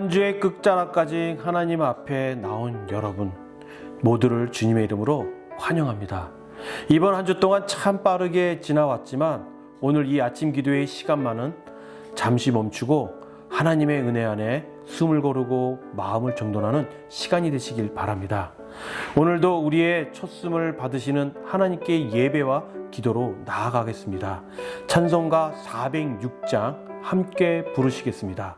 한 주의 끝자락까지 하나님 앞에 나온 여러분 모두를 주님의 이름으로 환영합니다. 이번 한 주 동안 참 빠르게 지나왔지만 오늘 이 아침 기도의 시간만은 잠시 멈추고 하나님의 은혜 안에 숨을 고르고 마음을 정돈하는 시간이 되시길 바랍니다. 오늘도 우리의 첫 숨을 받으시는 하나님께 예배와 기도로 나아가겠습니다. 찬송가 406장 함께 부르시겠습니다.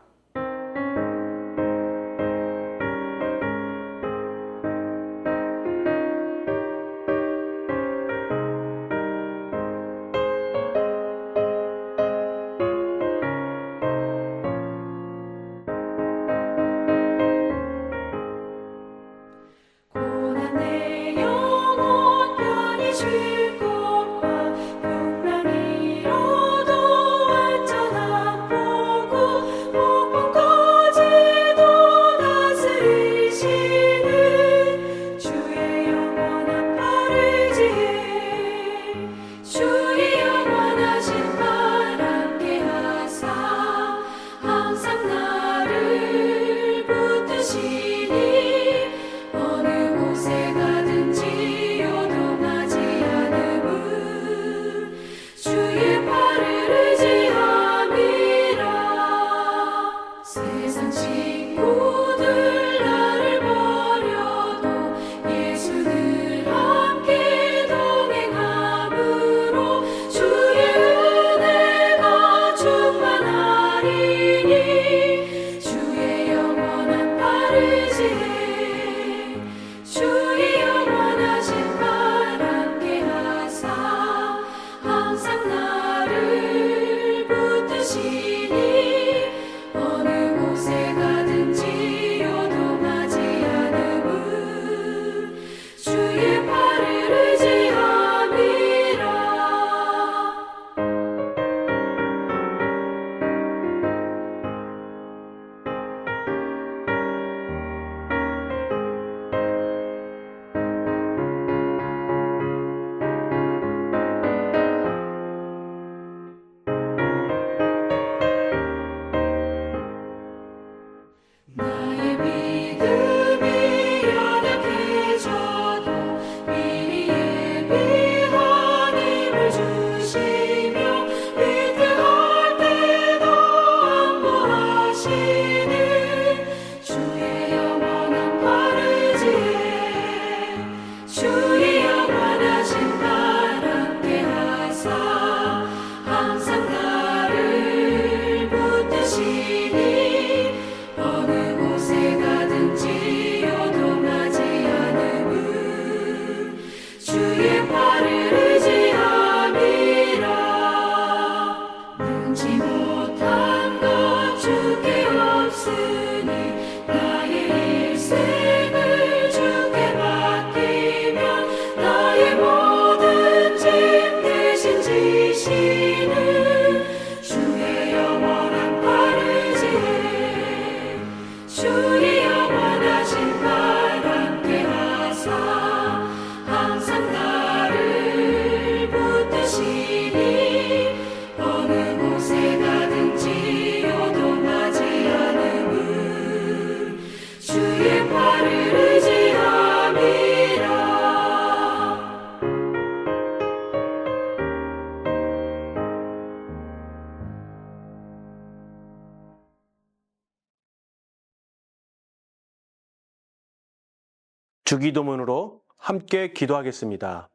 주기도문으로 함께 기도하겠습니다.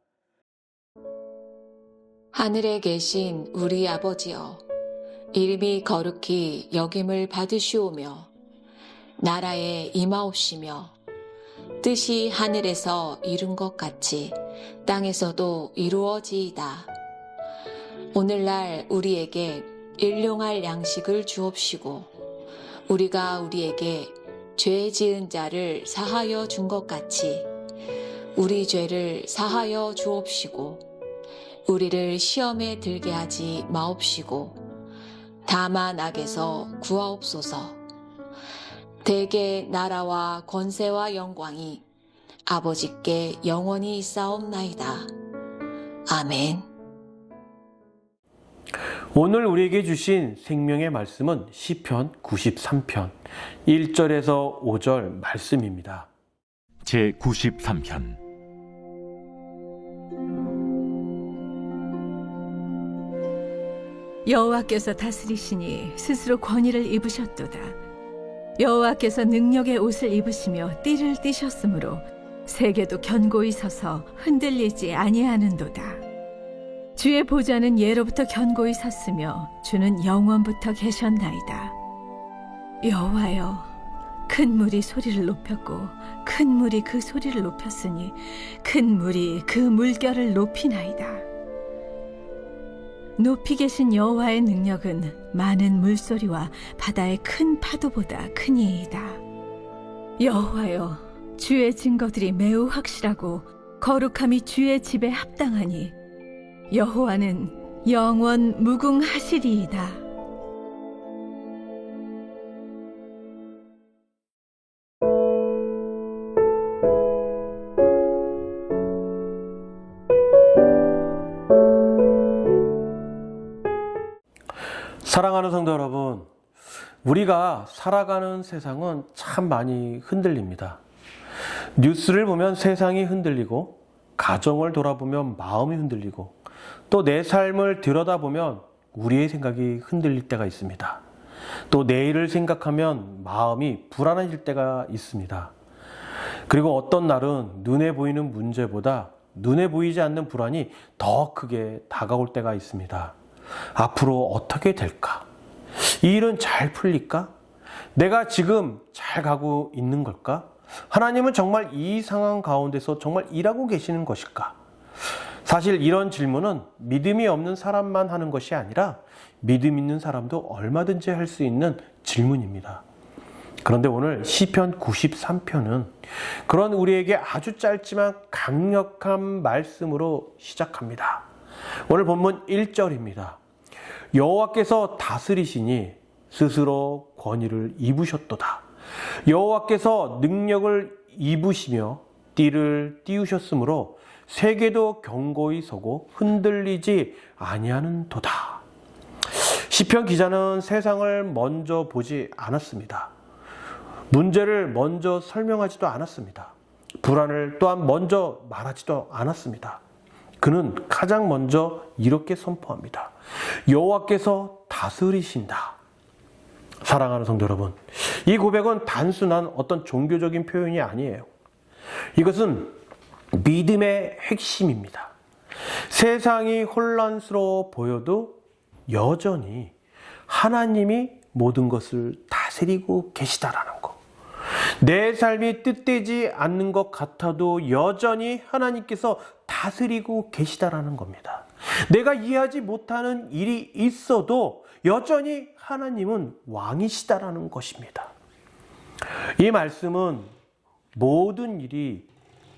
하늘에 계신 우리 아버지여, 이름이 거룩히 여김을 받으시오며 나라에 임하옵시며 뜻이 하늘에서 이룬 것 같이 땅에서도 이루어지이다. 오늘날 우리에게 일용할 양식을 주옵시고 우리가 우리에게 죄 지은 자를 사하여 준 것 같이 우리 죄를 사하여 주옵시고 우리를 시험에 들게 하지 마옵시고 다만 악에서 구하옵소서. 대개 나라와 권세와 영광이 아버지께 영원히 있사옵나이다. 아멘. 오늘 우리에게 주신 생명의 말씀은 시편 93편 1절에서 5절 말씀입니다. 제 93편. 여호와께서 다스리시니 스스로 권위를 입으셨도다. 여호와께서 능력의 옷을 입으시며 띠를 띠셨으므로 세계도 견고히 서서 흔들리지 아니하는도다. 주의 보좌는 예로부터 견고히 섰으며 주는 영원부터 계셨나이다. 여호와여, 큰 물이 소리를 높였고 큰 물이 그 소리를 높였으니 큰 물이 그 물결을 높이나이다. 높이 계신 여호와의 능력은 많은 물소리와 바다의 큰 파도보다 크니이다. 여호와여, 주의 증거들이 매우 확실하고 거룩함이 주의 집에 합당하니 여호와는 영원 무궁하시리이다. 사랑하는 성도 여러분, 우리가 살아가는 세상은 참 많이 흔들립니다. 뉴스를 보면 세상이 흔들리고, 가정을 돌아보면 마음이 흔들리고, 또 내 삶을 들여다보면 우리의 생각이 흔들릴 때가 있습니다. 또 내일을 생각하면 마음이 불안해질 때가 있습니다. 그리고 어떤 날은 눈에 보이는 문제보다 눈에 보이지 않는 불안이 더 크게 다가올 때가 있습니다. 앞으로 어떻게 될까? 이 일은 잘 풀릴까? 내가 지금 잘 가고 있는 걸까? 하나님은 정말 이 상황 가운데서 정말 일하고 계시는 것일까? 사실 이런 질문은 믿음이 없는 사람만 하는 것이 아니라 믿음 있는 사람도 얼마든지 할 수 있는 질문입니다. 그런데 오늘 시편 93편은 그런 우리에게 아주 짧지만 강력한 말씀으로 시작합니다. 오늘 본문 1절입니다. 여호와께서 다스리시니 스스로 권위를 입으셨도다. 여호와께서 능력을 입으시며 띠를 띄우셨으므로 세계도 견고히 서고 흔들리지 아니하는도다. 시편 기자는 세상을 먼저 보지 않았습니다. 문제를 먼저 설명하지도 않았습니다. 불안을 또한 먼저 말하지도 않았습니다. 그는 가장 먼저 이렇게 선포합니다. 여호와께서 다스리신다. 사랑하는 성도 여러분, 이 고백은 단순한 어떤 종교적인 표현이 아니에요. 이것은 믿음의 핵심입니다. 세상이 혼란스러워 보여도 여전히 하나님이 모든 것을 다스리고 계시다라는 것. 내 삶이 뜻되지 않는 것 같아도 여전히 하나님께서 다스리고 계시다라는 겁니다. 내가 이해하지 못하는 일이 있어도 여전히 하나님은 왕이시다라는 것입니다. 이 말씀은 모든 일이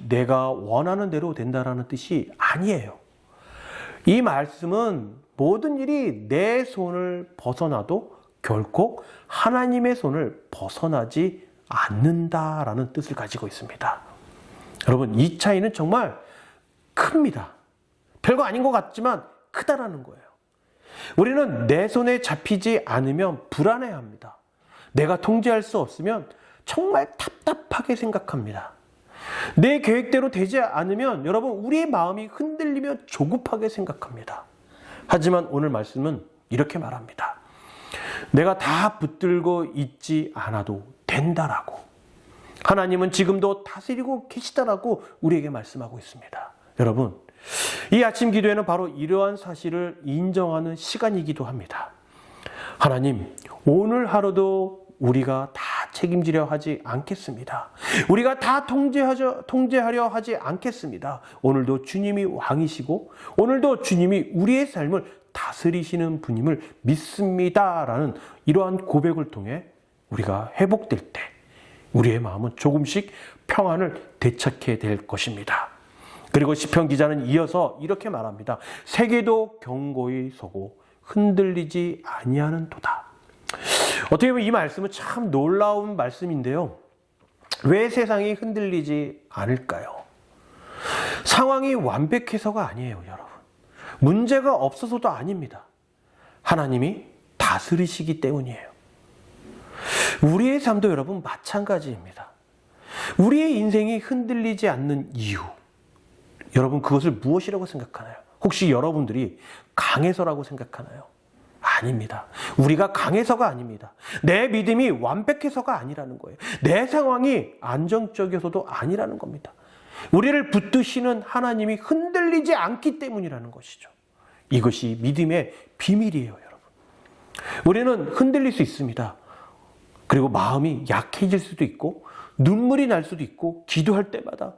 내가 원하는 대로 된다라는 뜻이 아니에요. 이 말씀은 모든 일이 내 손을 벗어나도 결코 하나님의 손을 벗어나지 않는다라는 뜻을 가지고 있습니다. 여러분, 이 차이는 정말 큽니다. 별거 아닌 것 같지만 크다라는 거예요. 우리는 내 손에 잡히지 않으면 불안해합니다. 내가 통제할 수 없으면 정말 답답하게 생각합니다. 내 계획대로 되지 않으면 여러분, 우리의 마음이 흔들리며 조급하게 생각합니다. 하지만 오늘 말씀은 이렇게 말합니다. 내가 다 붙들고 있지 않아도 된다라고. 하나님은 지금도 다스리고 계시다라고 우리에게 말씀하고 있습니다. 여러분, 이 아침 기도에는 바로 이러한 사실을 인정하는 시간이기도 합니다. 하나님, 오늘 하루도 우리가 다 책임지려 하지 않겠습니다. 우리가 다 통제하려 하지 않겠습니다. 오늘도 주님이 왕이시고 오늘도 주님이 우리의 삶을 다스리시는 분임을 믿습니다라는 이러한 고백을 통해 우리가 회복될 때 우리의 마음은 조금씩 평안을 되찾게 될 것입니다. 그리고 시편 기자는 이어서 이렇게 말합니다. 세계도 견고히 서고 흔들리지 아니하는도다. 어떻게 보면 이 말씀은 참 놀라운 말씀인데요. 왜 세상이 흔들리지 않을까요? 상황이 완벽해서가 아니에요, 여러분. 문제가 없어서도 아닙니다. 하나님이 다스리시기 때문이에요. 우리의 삶도 여러분 마찬가지입니다. 우리의 인생이 흔들리지 않는 이유, 여러분 그것을 무엇이라고 생각하나요? 혹시 여러분들이 강해서라고 생각하나요? 아닙니다. 우리가 강해서가 아닙니다. 내 믿음이 완벽해서가 아니라는 거예요. 내 상황이 안정적이어서도 아니라는 겁니다. 우리를 붙드시는 하나님이 흔들리지 않기 때문이라는 것이죠. 이것이 믿음의 비밀이에요, 여러분. 우리는 흔들릴 수 있습니다. 그리고 마음이 약해질 수도 있고 눈물이 날 수도 있고 기도할 때마다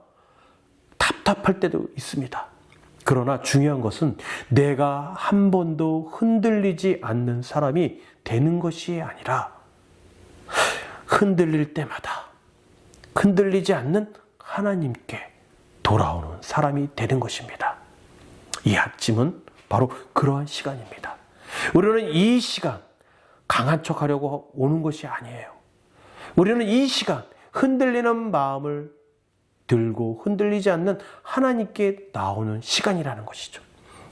답답할 때도 있습니다. 그러나 중요한 것은 내가 한 번도 흔들리지 않는 사람이 되는 것이 아니라 흔들릴 때마다 흔들리지 않는 하나님께 돌아오는 사람이 되는 것입니다. 이 아침은 바로 그러한 시간입니다. 우리는 이 시간 강한 척하려고 오는 것이 아니에요. 우리는 이 시간 흔들리는 마음을 들고 흔들리지 않는 하나님께 나오는 시간이라는 것이죠.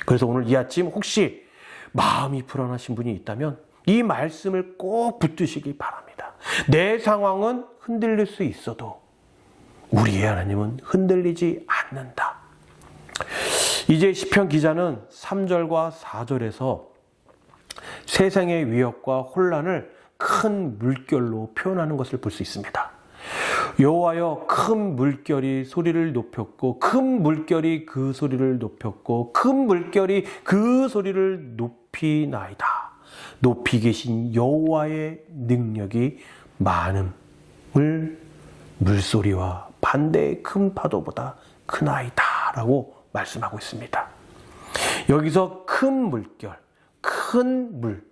그래서 오늘 이 아침 혹시 마음이 불안하신 분이 있다면 이 말씀을 꼭 붙드시기 바랍니다. 내 상황은 흔들릴 수 있어도 우리의 하나님은 흔들리지 않는다. 이제 시편 기자는 3절과 4절에서 세상의 위협과 혼란을 큰 물결로 표현하는 것을 볼 수 있습니다. 여호와여 큰 물결이 소리를 높였고 큰 물결이 그 소리를 높였고 큰 물결이 그 소리를 높이나이다. 높이 계신 여호와의 능력이 많음을 물소리와 반대의 큰 파도보다 크나이다 라고 말씀하고 있습니다. 여기서 큰 물결, 큰 물,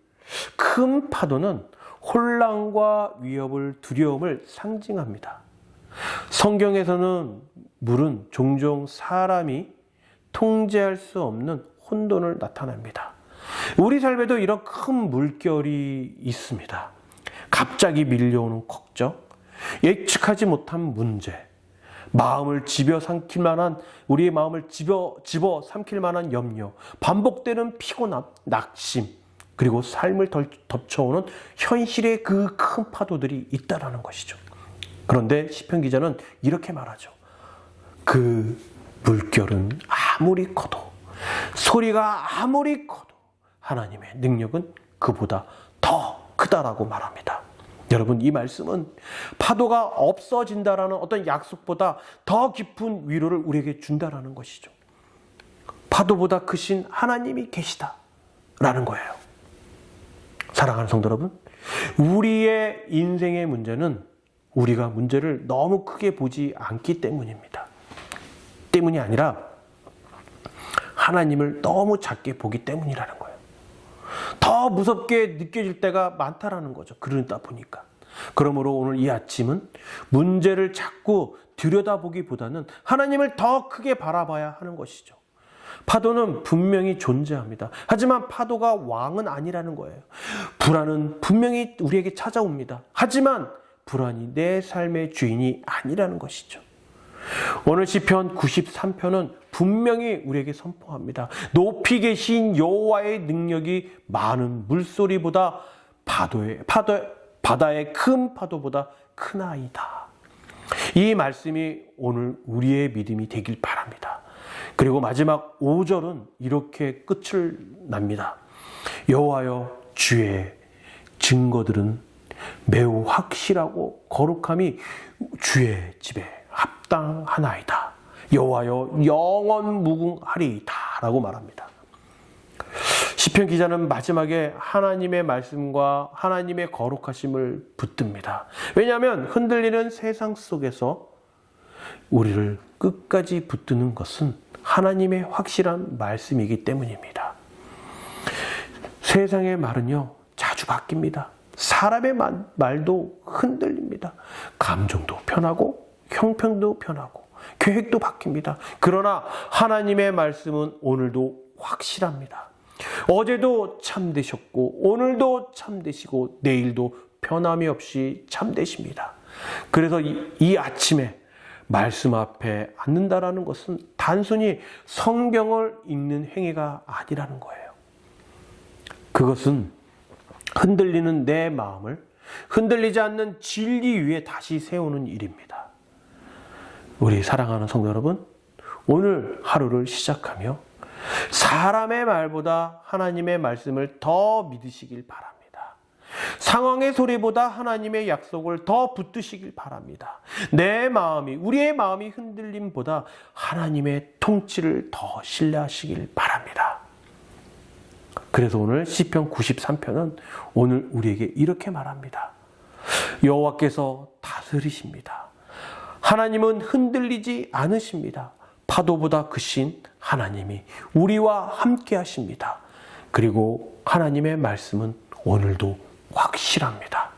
큰 파도는 혼란과 위협을 두려움을 상징합니다. 성경에서는 물은 종종 사람이 통제할 수 없는 혼돈을 나타냅니다. 우리 삶에도 이런 큰 물결이 있습니다. 갑자기 밀려오는 걱정, 예측하지 못한 문제, 마음을 집어삼킬 만한 우리의 마음을 집어삼킬 만한 염려, 반복되는 피곤함, 낙심, 그리고 삶을 덮쳐오는 현실의 그 큰 파도들이 있다라는 것이죠. 그런데 시편 기자는 이렇게 말하죠. 그 물결은 아무리 커도, 소리가 아무리 커도 하나님의 능력은 그보다 더 크다라고 말합니다. 여러분, 이 말씀은 파도가 없어진다라는 어떤 약속보다 더 깊은 위로를 우리에게 준다라는 것이죠. 파도보다 크신 하나님이 계시다라는 거예요. 사랑하는 성도 여러분, 우리의 인생의 문제는 우리가 문제를 너무 크게 보지 않기 때문입니다. 때문이 아니라 하나님을 너무 작게 보기 때문이라는 거예요. 더 무섭게 느껴질 때가 많다라는 거죠. 그러다 보니까. 그러므로 오늘 이 아침은 문제를 자꾸 들여다보기보다는 하나님을 더 크게 바라봐야 하는 것이죠. 파도는 분명히 존재합니다. 하지만 파도가 왕은 아니라는 거예요. 불안은 분명히 우리에게 찾아옵니다. 하지만 불안이 내 삶의 주인이 아니라는 것이죠. 오늘 시편 93편은 분명히 우리에게 선포합니다. 높이 계신 여호와의 능력이 많은 물소리보다 바다의 큰 파도보다 크나이다. 이 말씀이 오늘 우리의 믿음이 되길 바랍니다. 그리고 마지막 5절은 이렇게 끝을 납니다. 여호와여 주의 증거들은 매우 확실하고 거룩함이 주의 집에 합당하나이다. 여호와여 영원 무궁하리이다 라고 말합니다. 시편 기자는 마지막에 하나님의 말씀과 하나님의 거룩하심을 붙듭니다. 왜냐하면 흔들리는 세상 속에서 우리를 끝까지 붙드는 것은 하나님의 확실한 말씀이기 때문입니다. 세상의 말은요, 자주 바뀝니다. 사람의 말도 흔들립니다. 감정도 변하고 형편도 변하고 계획도 바뀝니다. 그러나 하나님의 말씀은 오늘도 확실합니다. 어제도 참되셨고 오늘도 참되시고 내일도 변함이 없이 참되십니다. 그래서 이 아침에 말씀 앞에 앉는다라는 것은 단순히 성경을 읽는 행위가 아니라는 거예요. 그것은 흔들리는 내 마음을 흔들리지 않는 진리 위에 다시 세우는 일입니다. 우리 사랑하는 성도 여러분, 오늘 하루를 시작하며 사람의 말보다 하나님의 말씀을 더 믿으시길 바랍니다. 상황의 소리보다 하나님의 약속을 더 붙드시길 바랍니다. 내 마음이, 우리의 마음이 흔들림보다 하나님의 통치를 더 신뢰하시길 바랍니다. 그래서 오늘 시편 93편은 오늘 우리에게 이렇게 말합니다. 여호와께서 다스리십니다. 하나님은 흔들리지 않으십니다. 파도보다 크신 하나님이 우리와 함께 하십니다. 그리고 하나님의 말씀은 오늘도 확실합니다.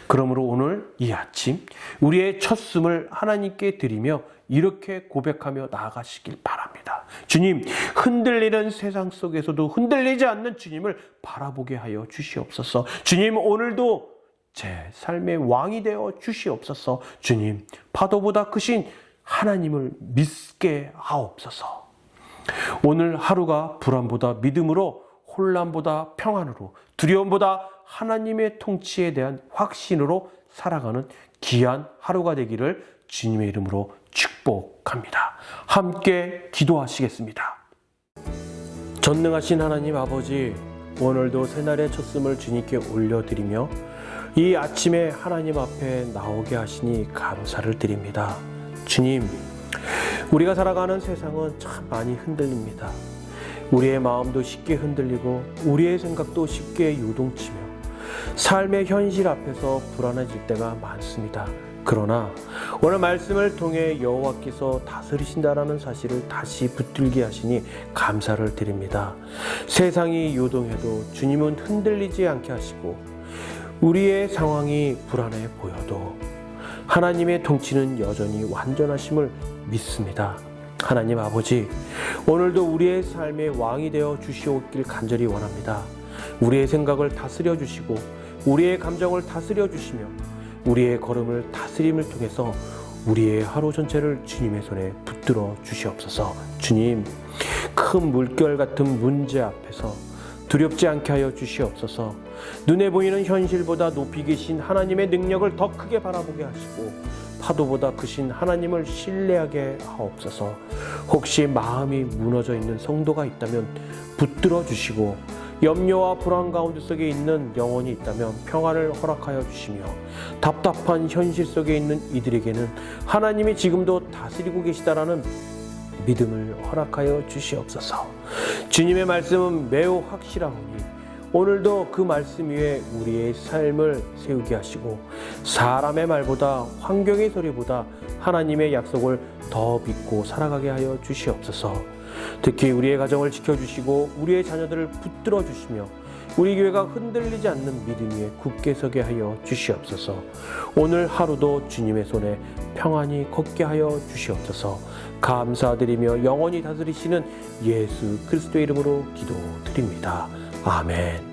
그러므로 오늘 이 아침 우리의 첫 숨을 하나님께 드리며 이렇게 고백하며 나아가시길 바랍니다. 주님, 흔들리는 세상 속에서도 흔들리지 않는 주님을 바라보게 하여 주시옵소서. 주님, 오늘도 제 삶의 왕이 되어 주시옵소서. 주님, 파도보다 크신 하나님을 믿게 하옵소서. 오늘 하루가 불안보다 믿음으로, 혼란보다 평안으로, 두려움보다 하나님의 통치에 대한 확신으로 살아가는 귀한 하루가 되기를 주님의 이름으로 축복합니다. 함께 기도하시겠습니다. 전능하신 하나님 아버지, 오늘도 새날의 첫 숨을 주님께 올려드리며 이 아침에 하나님 앞에 나오게 하시니 감사를 드립니다. 주님, 우리가 살아가는 세상은 참 많이 흔들립니다. 우리의 마음도 쉽게 흔들리고 우리의 생각도 쉽게 요동치며 삶의 현실 앞에서 불안해질 때가 많습니다. 그러나 오늘 말씀을 통해 여호와께서 다스리신다라는 사실을 다시 붙들게 하시니 감사를 드립니다. 세상이 요동해도 주님은 흔들리지 않게 하시고 우리의 상황이 불안해 보여도 하나님의 통치는 여전히 완전하심을 믿습니다. 하나님 아버지, 오늘도 우리의 삶의 왕이 되어 주시옵길 간절히 원합니다. 우리의 생각을 다스려 주시고 우리의 감정을 다스려 주시며 우리의 걸음을 다스림을 통해서 우리의 하루 전체를 주님의 손에 붙들어 주시옵소서. 주님, 큰 물결 같은 문제 앞에서 두렵지 않게 하여 주시옵소서. 눈에 보이는 현실보다 높이 계신 하나님의 능력을 더 크게 바라보게 하시고 파도보다 크신 하나님을 신뢰하게 하옵소서. 혹시 마음이 무너져 있는 성도가 있다면 붙들어 주시고 염려와 불안 가운데 속에 있는 영혼이 있다면 평안을 허락하여 주시며 답답한 현실 속에 있는 이들에게는 하나님이 지금도 다스리고 계시다라는 믿음을 허락하여 주시옵소서. 주님의 말씀은 매우 확실하오니 오늘도 그 말씀 위에 우리의 삶을 세우게 하시고 사람의 말보다 환경의 소리보다 하나님의 약속을 더 믿고 살아가게 하여 주시옵소서. 특히 우리의 가정을 지켜주시고 우리의 자녀들을 붙들어 주시며 우리 교회가 흔들리지 않는 믿음 위에 굳게 서게 하여 주시옵소서. 오늘 하루도 주님의 손에 평안히 걷게 하여 주시옵소서. 감사드리며 영원히 다스리시는 예수 그리스도의 이름으로 기도드립니다. 아멘.